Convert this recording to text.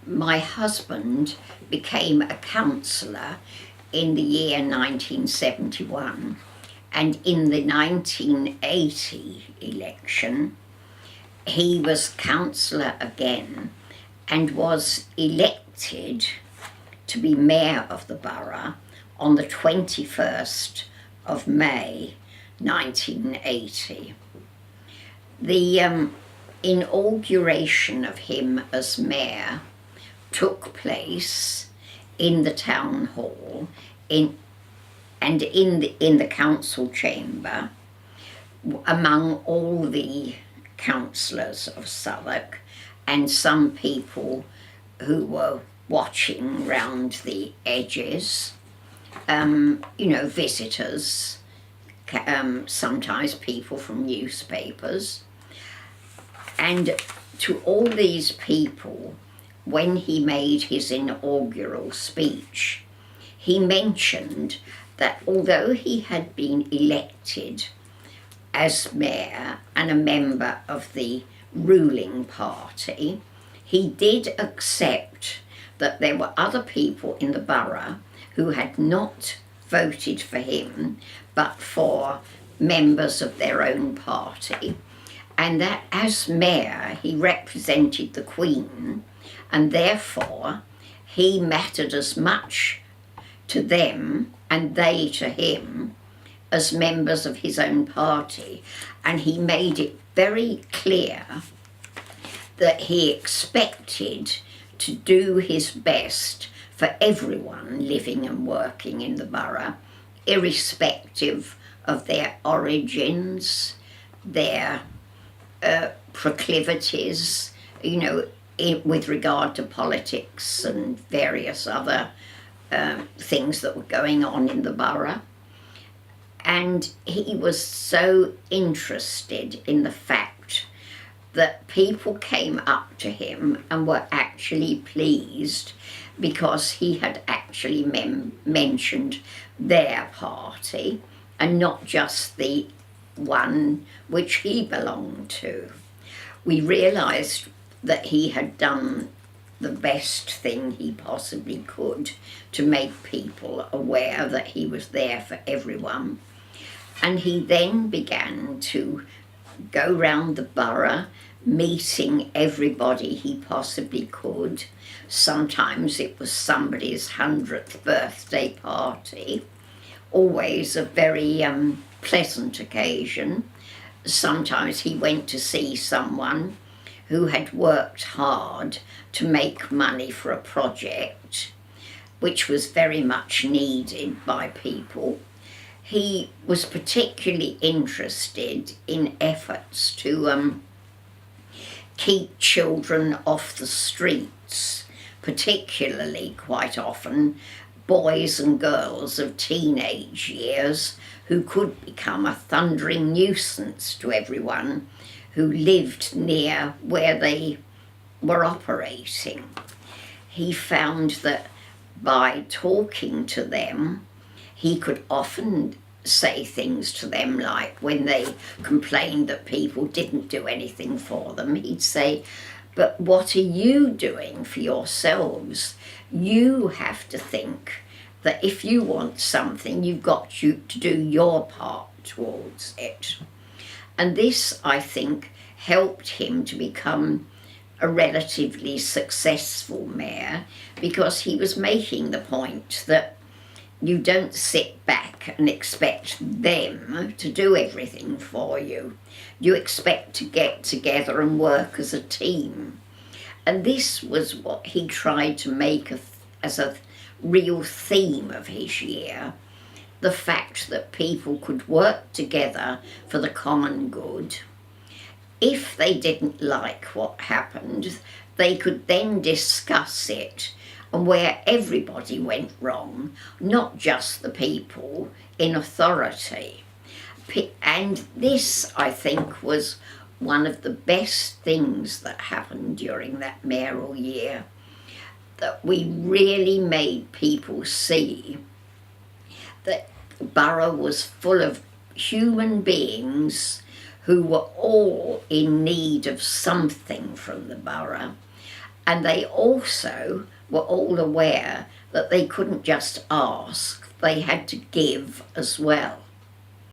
my husband became a councillor in the year 1971, and in the 1980 election he was councillor again and was elected to be mayor of the borough on the 21st of May 1980. The inauguration of him as mayor took place in the town hall in the council chamber among all the councillors of Southwark and some people who were watching round the edges, visitors, sometimes people from newspapers. And to all these people, when he made his inaugural speech, he mentioned that although he had been elected as mayor and a member of the ruling party, he did accept that there were other people in the borough who had not voted for him but for members of their own party, and that as mayor he represented the Queen, and therefore he mattered as much to them and they to him as members of his own party. And he made it very clear that he expected to do his best for everyone living and working in the borough, irrespective of their origins, their proclivities, with regard to politics and various other things that were going on in the borough. And he was so interested in the fact that people came up to him and were actually pleased because he had actually mentioned their party and not just the one which he belonged to. We realised that he had done the best thing he possibly could to make people aware that he was there for everyone. And he then began to go round the borough, meeting everybody he possibly could. Sometimes it was somebody's 100th birthday party, always a very pleasant occasion. Sometimes he went to see someone who had worked hard to make money for a project, which was very much needed by people. He was particularly interested in efforts to keep children off the streets, particularly quite often boys and girls of teenage years who could become a thundering nuisance to everyone who lived near where they were operating. He found that by talking to them, he could often say things to them like when they complained that people didn't do anything for them, he'd say, "But what are you doing for yourselves? You have to think that if you want something, you've got to do your part towards it." And this, I think, helped him to become a relatively successful mayor, because he was making the point that you don't sit back and expect them to do everything for you. You expect to get together and work as a team. And this was what he tried to make as a real theme of his year, the fact that people could work together for the common good. If they didn't like what happened, they could then discuss it, and where everybody went wrong, not just the people in authority. And this, I think, was one of the best things that happened during that mayoral year, that we really made people see that the borough was full of human beings who were all in need of something from the borough, And they also were all aware that they couldn't just ask, they had to give as well.